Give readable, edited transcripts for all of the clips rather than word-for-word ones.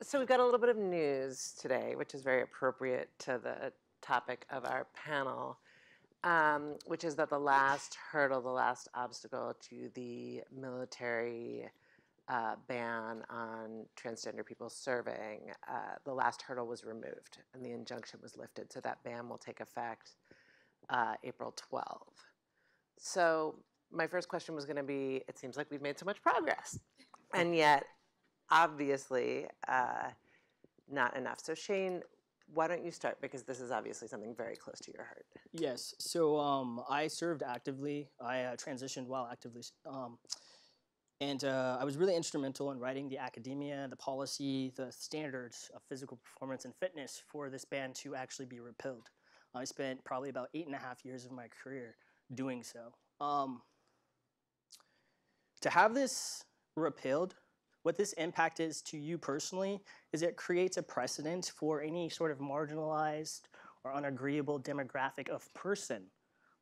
So we've got a little bit of news today, which is very appropriate to the topic of our panel, which is that the last hurdle, the last obstacle to the military ban on transgender people serving, the last hurdle was removed and the injunction was lifted. So that ban will take effect April 12th. So my first question was going to be, it seems like we've made so much progress. And yet, obviously, not enough. So Shane, why don't you start? Because this is obviously something very close to your heart. Yes. So I served actively. I transitioned while actively. And I was really instrumental in writing the academia, the policy, the standards of physical performance and fitness for this ban to actually be repealed. I spent probably about 8.5 years of my career doing so. To have this repealed, what this impact is to you personally is it creates a precedent for any sort of marginalized or unagreeable demographic of person.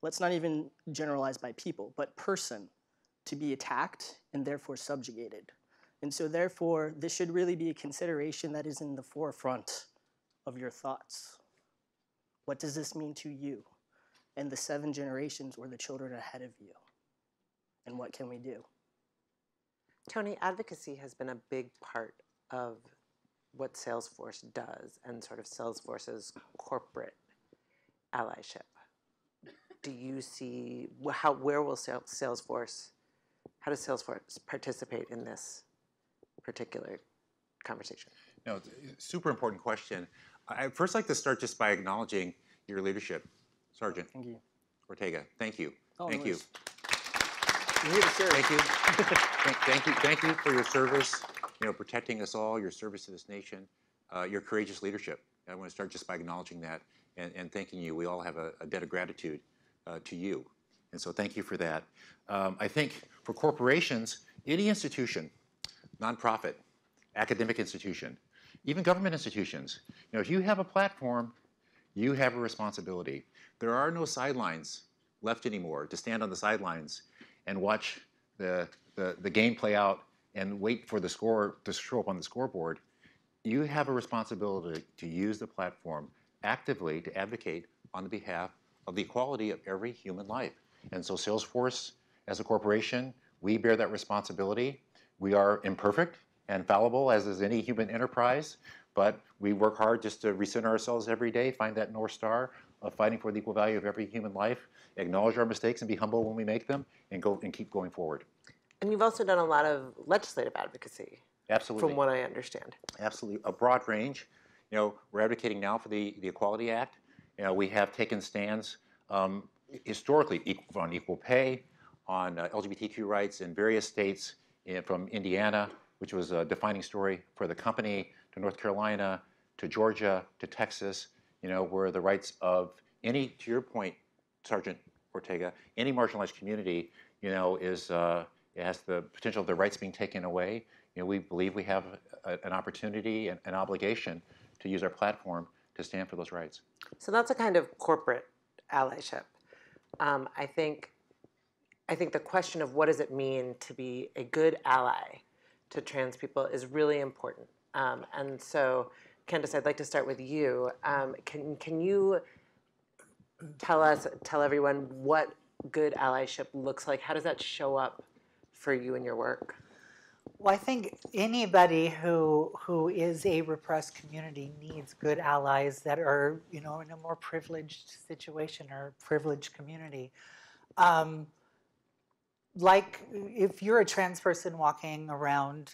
Let's not even generalize by people, but person, to be attacked and therefore subjugated. And so therefore, this should really be a consideration that is in the forefront of your thoughts. What does this mean to you and the 7 generations or the children ahead of you? And what can we do? Tony, advocacy has been a big part of what Salesforce does and sort of Salesforce's corporate allyship. Do you see where will Salesforce, how does Salesforce participate in this particular conversation? No, it's a super important question. I'd first like to start just by acknowledging your leadership, Sergeant Thank you. Ortega. Thank you. Oh, Thank no you. worries. I'm here to serve. Thank you. Thank you for your service, protecting us all, your service to this nation, your courageous leadership. I want to start just by acknowledging that and thanking you. We all have a debt of gratitude to you. And so thank you for that. I think for corporations, any institution, nonprofit, academic institution, even government institutions, if you have a platform, you have a responsibility. There are no sidelines left anymore to stand on the sidelines and watch the game play out and wait for the score to show up on the scoreboard. You have a responsibility to use the platform actively to advocate on the behalf of the equality of every human life. And so Salesforce, as a corporation, we bear that responsibility. We are imperfect and fallible, as is any human enterprise, but we work hard just to recenter ourselves every day, find that North Star of fighting for the equal value of every human life, acknowledge our mistakes and be humble when we make them, and keep going forward. And you've also done a lot of legislative advocacy. Absolutely. From what I understand. Absolutely, a broad range. We're advocating now for the Equality Act. We have taken stands historically on equal pay, on LGBTQ rights in various states, from Indiana, which was a defining story for the company, to North Carolina, to Georgia, to Texas, where the rights of any, to your point, Sergeant Ortega, any marginalized community, it has the potential of their rights being taken away. We believe we have an opportunity and an obligation to use our platform to stand for those rights. So that's a kind of corporate allyship. I think the question of what does it mean to be a good ally to trans people is really important. And so, Candace, I'd like to start with you. Can you tell everyone what good allyship looks like? How does that show up for you in your work? Well, I think anybody who is a repressed community needs good allies that are, in a more privileged situation or privileged community. Like if you're a trans person walking around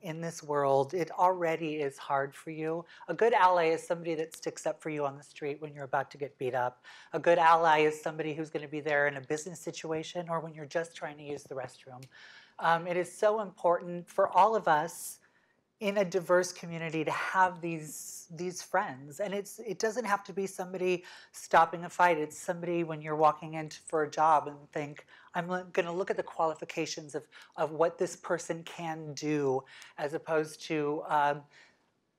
in this world, it already is hard for you. A good ally is somebody that sticks up for you on the street when you're about to get beat up. A good ally is somebody who's going to be there in a business situation or when you're just trying to use the restroom. It is so important for all of us in a diverse community to have these friends. And it doesn't have to be somebody stopping a fight. It's somebody when you're walking in for a job and think, I'm going to look at the qualifications of what this person can do, as opposed to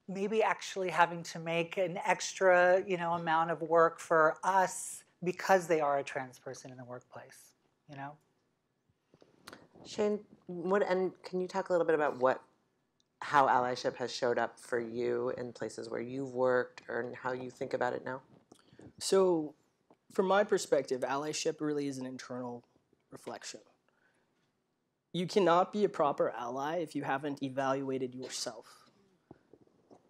maybe actually having to make an extra amount of work for us because they are a trans person in the workplace. Shane, and can you talk a little bit about what how allyship has showed up for you in places where you've worked or how you think about it now? So, from my perspective, allyship really is an internal reflection. You cannot be a proper ally if you haven't evaluated yourself.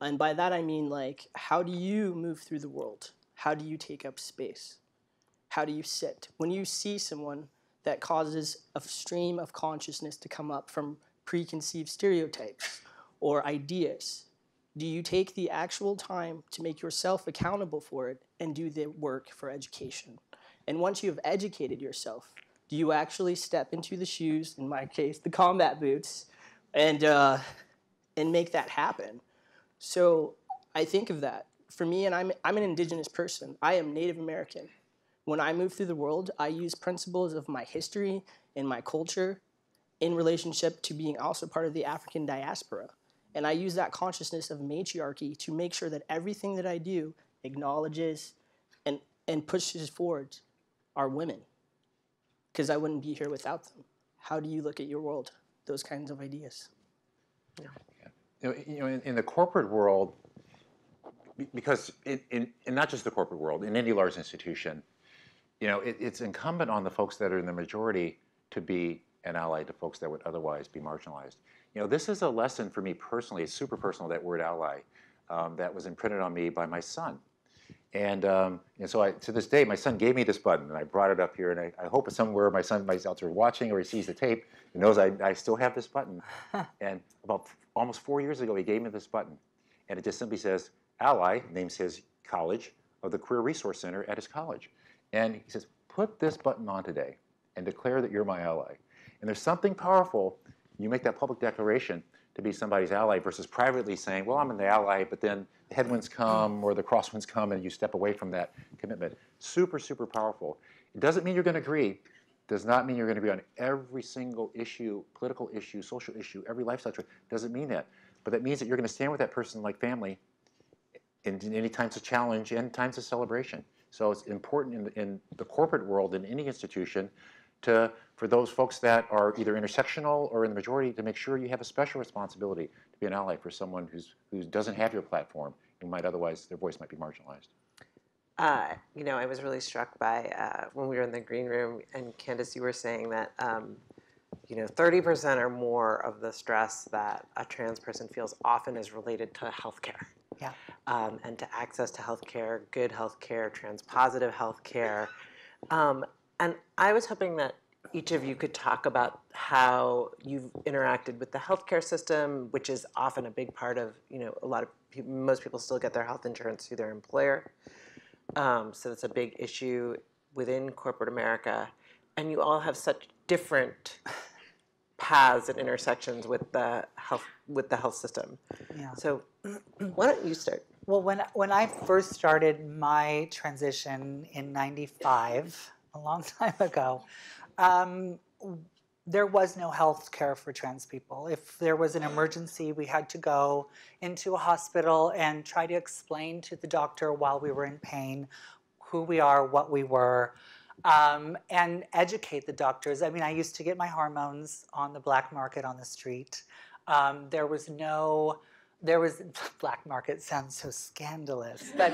And by that I mean, like, how do you move through the world? How do you take up space? How do you sit? When you see someone that causes a stream of consciousness to come up from preconceived stereotypes or ideas, do you take the actual time to make yourself accountable for it and do the work for education? And once you have educated yourself, do you actually step into the shoes, in my case, the combat boots, and make that happen? So I think of that. For me, and I'm an indigenous person. I am Native American. When I move through the world, I use principles of my history and my culture in relationship to being also part of the African diaspora. And I use that consciousness of matriarchy to make sure that everything that I do acknowledges and pushes forward our women. Because I wouldn't be here without them. How do you look at your world? Those kinds of ideas. Yeah. In the corporate world, because in not just the corporate world, in any large institution, it's incumbent on the folks that are in the majority to be an ally to folks that would otherwise be marginalized. This is a lesson for me personally. It's super personal, that word ally, that was imprinted on me by my son. And so to this day, my son gave me this button, and I brought it up here, and I hope somewhere my son might be out there watching, or he sees the tape, and knows I still have this button. And about almost 4 years ago, he gave me this button, and it just simply says, Ally, names his college, of the Career Resource Center at his college. And he says, put this button on today and declare that you're my ally. And there's something powerful, you make that public declaration to be somebody's ally versus privately saying, well, I'm an ally, but then the headwinds come or the crosswinds come and you step away from that commitment. Super, super powerful. It doesn't mean you're going to agree. Does not mean you're going to agree on every single issue, political issue, social issue, every lifestyle choice. Doesn't mean that. But that means that you're going to stand with that person like family in any times of challenge and times of celebration. So it's important in the corporate world, in any institution, for those folks that are either intersectional or in the majority, to make sure you have a special responsibility to be an ally for someone who doesn't have your platform and might otherwise, their voice might be marginalized. I was really struck by when we were in the green room, and Candace, you were saying that 30% or more of the stress that a trans person feels often is related to healthcare. Yeah. And to access to healthcare, good healthcare, trans-positive healthcare. And I was hoping that each of you could talk about how you've interacted with the healthcare system, which is often a big part of, a lot of people, most people still get their health insurance through their employer. So it's a big issue within corporate America. And you all have such different paths and intersections with the health system. Yeah. So why don't you start? Well, when I first started my transition in '95, a long time ago, there was no health care for trans people. If there was an emergency, we had to go into a hospital and try to explain to the doctor while we were in pain who we are, what we were, and educate the doctors. I mean, I used to get my hormones on the black market on the street. Black market sounds so scandalous, but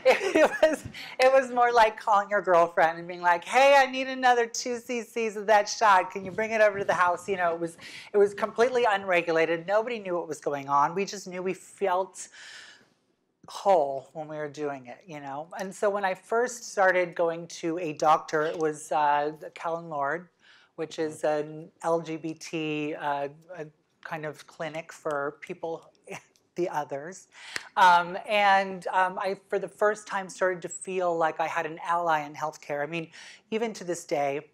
it was more like calling your girlfriend and being like, hey, I need another 2 cc's of that shot. Can you bring it over to the house? It was completely unregulated. Nobody knew what was going on. We just knew we felt whole when we were doing it, And so when I first started going to a doctor, it was Callan Lord, which is an LGBT kind of clinic for people, the others. I, for the first time, started to feel like I had an ally in healthcare. I mean, even to this day,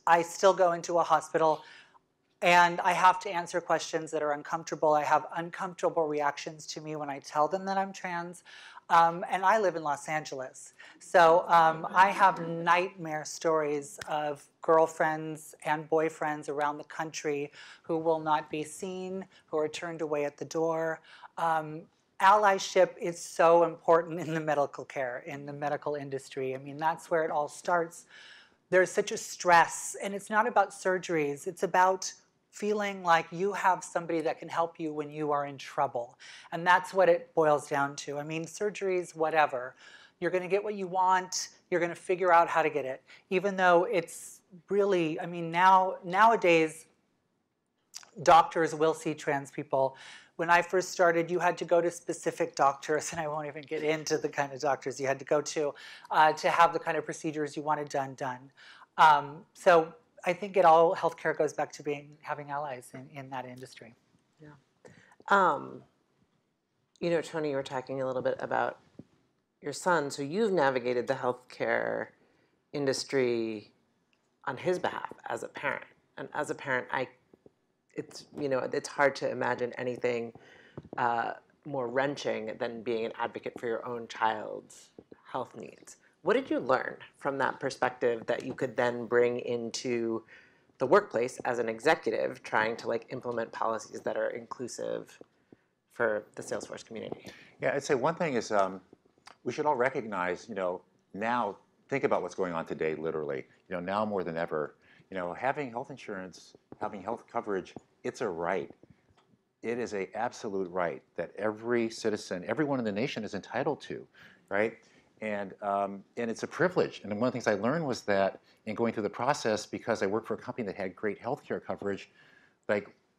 I still go into a hospital and I have to answer questions that are uncomfortable. I have uncomfortable reactions to me when I tell them that I'm trans. And I live in Los Angeles. So I have nightmare stories of girlfriends and boyfriends around the country who will not be seen, who are turned away at the door. Allyship is so important in the medical care, in the medical industry. I mean, that's where it all starts. There's such a stress, and it's not about surgeries. It's about feeling like you have somebody that can help you when you are in trouble. And that's what it boils down to. I mean, surgeries, whatever. You're going to get what you want. You're going to figure out how to get it. Even though it's really, I mean, nowadays, doctors will see trans people. When I first started, you had to go to specific doctors, and I won't even get into the kind of doctors you had to go to have the kind of procedures you wanted done. So I think healthcare goes back to having allies in that industry. Yeah. You know, Tony, you were talking a little bit about your son. So you've navigated the healthcare industry on his behalf as a parent. And as a parent, it's hard to imagine anything more wrenching than being an advocate for your own child's health needs. What did you learn from that perspective that you could then bring into the workplace as an executive trying to implement policies that are inclusive for the Salesforce community? Yeah, I'd say one thing is we should all recognize, now think about what's going on today, literally. Now more than ever, having health insurance, having health coverage, it's a right. It is an absolute right that every citizen, everyone in the nation is entitled to, right? And it's a privilege. And one of the things I learned was that in going through the process, because I worked for a company that had great healthcare coverage,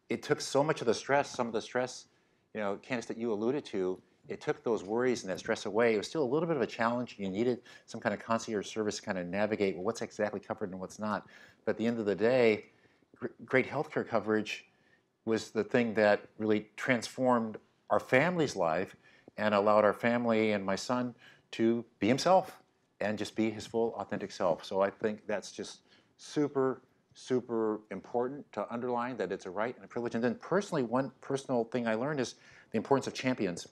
it took so much of the stress, some of the stress, Candace, that you alluded to, it took those worries and that stress away. It was still a little bit of a challenge. You needed some kind of concierge service to kind of navigate what's exactly covered and what's not. But at the end of the day, great healthcare coverage was the thing that really transformed our family's life and allowed our family and my son to be himself and just be his full, authentic self. So I think that's just super, super important to underline that it's a right and a privilege. And then personally, one personal thing I learned is the importance of champions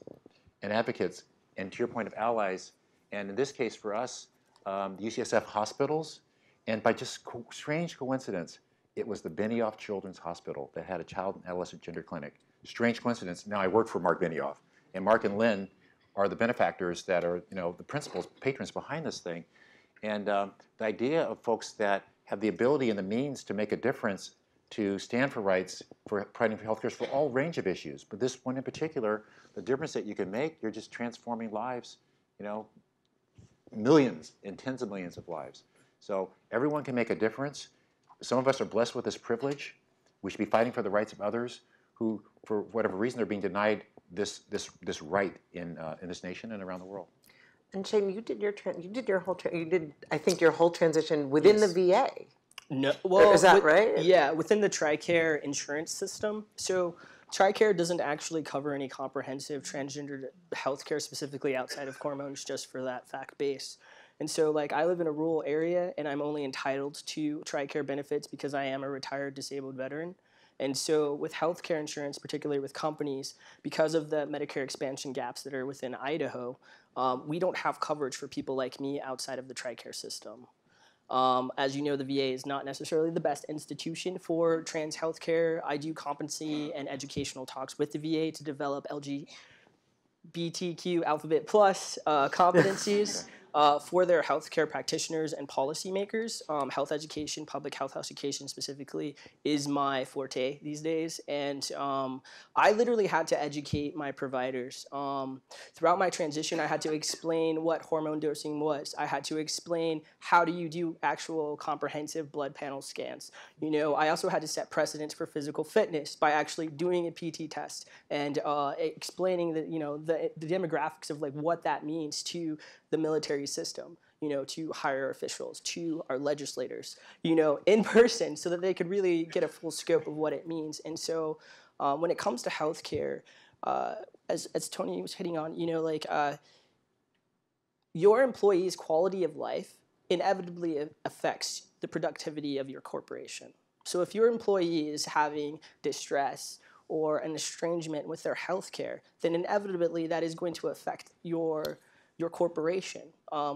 and advocates, and to your point of allies. And in this case for us, the UCSF hospitals, and by just strange coincidence, it was the Benioff Children's Hospital that had a child and adolescent gender clinic. Strange coincidence. Now I work for Mark Benioff, and Mark and Lynn are the benefactors that are, the principals, patrons behind this thing. And the idea of folks that have the ability and the means to make a difference, to stand for rights, for providing for healthcare for all range of issues. But this one in particular, the difference that you can make, you're just transforming lives, millions and tens of millions of lives. So everyone can make a difference. Some of us are blessed with this privilege. We should be fighting for the rights of others who, for whatever reason, they're being denied this right in this nation and around the world. And Shane, you did your whole transition within the VA. No, well, is that right? Yeah, within the TRICARE insurance system. So TRICARE doesn't actually cover any comprehensive transgender healthcare specifically outside of hormones, just for that fact base. And so, I live in a rural area, and I'm only entitled to TRICARE benefits because I am a retired disabled veteran. And so with healthcare insurance, particularly with companies, because of the Medicare expansion gaps that are within Idaho, we don't have coverage for people like me outside of the TRICARE system. As you know, the VA is not necessarily the best institution for trans healthcare. I do competency and educational talks with the VA to develop LGBTQ Alphabet Plus competencies for their healthcare practitioners and policymakers. Health education, public health education specifically, is my forte these days. And I literally had to educate my providers. Throughout my transition, I had to explain what hormone dosing was. I had to explain how do you do actual comprehensive blood panel scans. I also had to set precedents for physical fitness by actually doing a PT test and explaining the demographics of what that means to the military system, to higher officials, to our legislators, in person, so that they could really get a full scope of what it means. And so when it comes to healthcare, as Tony was hitting on, your employees' quality of life inevitably affects the productivity of your corporation. So if your employee is having distress or an estrangement with their healthcare, then inevitably that is going to affect your corporation.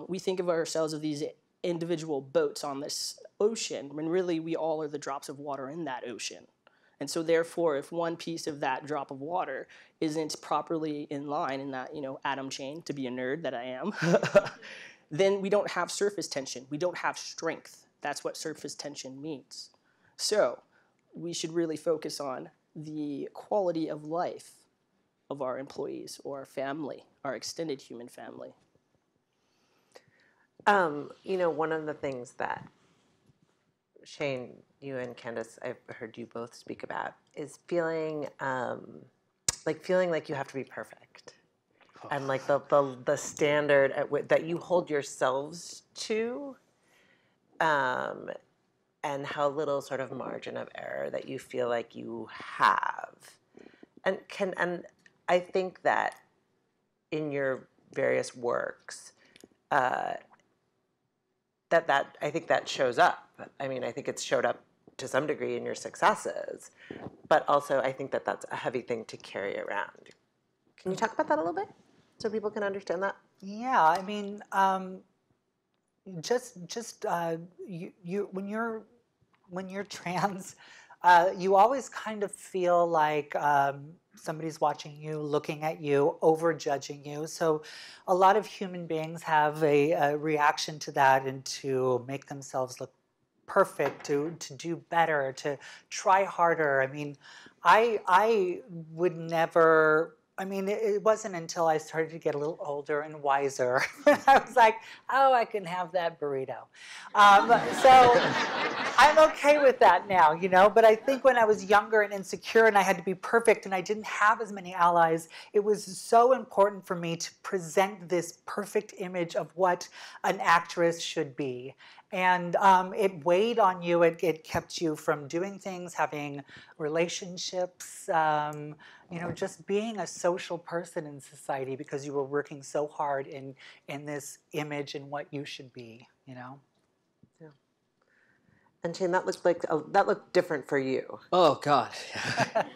We think of ourselves as these individual boats on this ocean, when really we all are the drops of water in that ocean. And so therefore, if one piece of that drop of water isn't properly in line in that, atom chain, to be a nerd that I am, then we don't have surface tension. We don't have strength. That's what surface tension means. So we should really focus on the quality of life of our employees or our family, our extended human family. You know, one of the things that Shane, you and Candace, I've heard you both speak about is feeling like you have to be perfect, and like the standard that you hold yourselves to, and how little sort of margin of error that you feel like you have, and I think that in your various works, that I think that shows up. I mean, I think it's showed up to some degree in your successes, but also I think that that's a heavy thing to carry around. Can you talk about that a little bit so people can understand that? Yeah, I mean, you when you're trans, you always kind of feel like somebody's watching you, looking at you, over judging you. So a lot of human beings have a reaction to that and to make themselves look perfect, to do better, to try harder. I mean, I would never. I mean, it wasn't until I started to get a little older and wiser I was like, oh, I can have that burrito. So I'm okay with that now, you know. But I think when I was younger and insecure and I had to be perfect and I didn't have as many allies, it was so important for me to present this perfect image of what an actress should be. And it weighed on you. It kept you from doing things, having relationships, you know, just being a social person in society because you were working so hard in this image and what you should be, you know. Yeah. And Shane, that looked different for you. Oh God,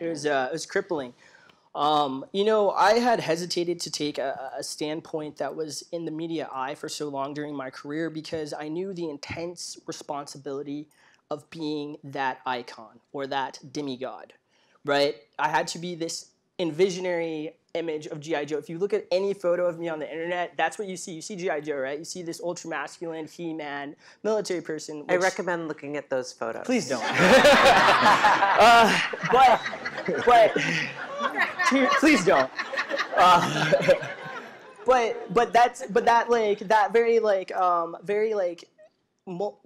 it was crippling. You know, I had hesitated to take a standpoint that was in the media eye for so long during my career because I knew the intense responsibility of being that icon or that demigod, right? I had to be this envisionary image of G.I. Joe. If you look at any photo of me on the internet, that's what you see. You see G.I. Joe, right? You see this ultra-masculine, He-Man, military person. I recommend looking at those photos. Please don't. But please don't. That very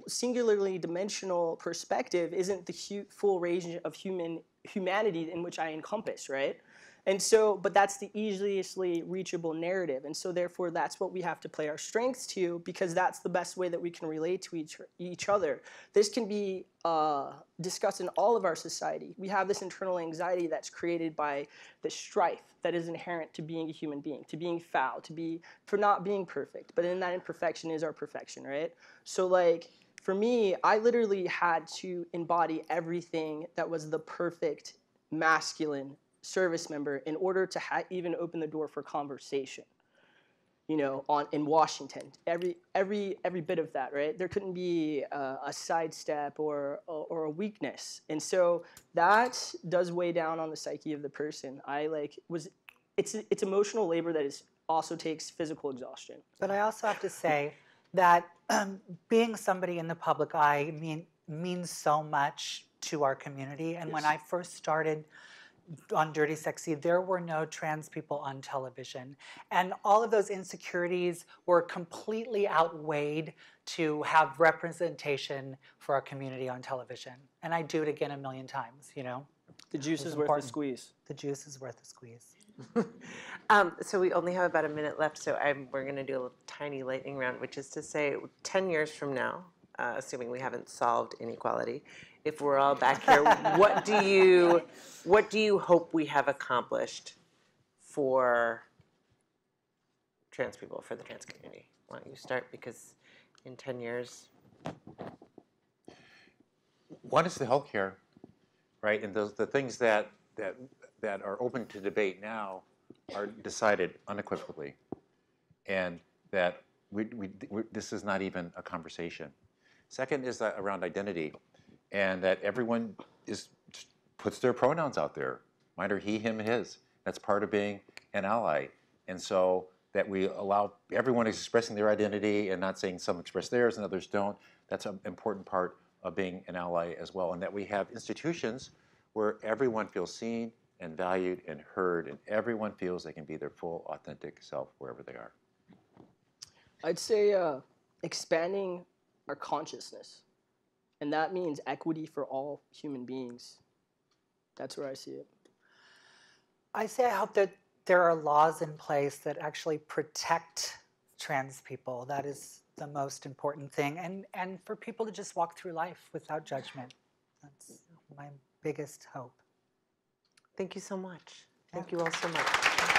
singularly dimensional perspective isn't the full range of humanity in which I encompass, right? And so, but that's the easily reachable narrative. And so therefore, that's what we have to play our strengths to because that's the best way that we can relate to each other. This can be discussed in all of our society. We have this internal anxiety that's created by the strife that is inherent to being a human being, to being foul, for not being perfect. But in that imperfection is our perfection, right? So like, for me, I literally had to embody everything that was the perfect masculine service member in order to even open the door for conversation, you know, in Washington. Every bit of that, right? There couldn't be a sidestep or a weakness, and so that does weigh down on the psyche of the person. It's emotional labor that also takes physical exhaustion. But I also have to say that being somebody in the public eye means so much to our community. And when I first started on Dirty Sexy, there were no trans people on television. And all of those insecurities were completely outweighed to have representation for our community on television. And I'd do it again a million times, you know? The juice is worth the squeeze. The juice is worth the squeeze. So we only have about a minute left, so we're going to do a little tiny lightning round, which is to say 10 years from now, assuming we haven't solved inequality, if we're all back here, what do you hope we have accomplished for trans people, for the trans community? Why don't you start? Because in 10 years... One is the healthcare, right? And the things that are open to debate now are decided unequivocally, and that this is not even a conversation. Second is around identity, and that everyone puts their pronouns out there. Mine are he, him, his. That's part of being an ally. And so that we allow everyone expressing their identity and not saying some express theirs and others don't. That's an important part of being an ally as well, and that we have institutions where everyone feels seen and valued and heard, and everyone feels they can be their full, authentic self wherever they are. I'd say expanding our consciousness, and that means equity for all human beings. That's where I see it. I say I hope that there are laws in place that actually protect trans people. That is the most important thing. And for people to just walk through life without judgment. That's my biggest hope. Thank you so much. Thank you all so much.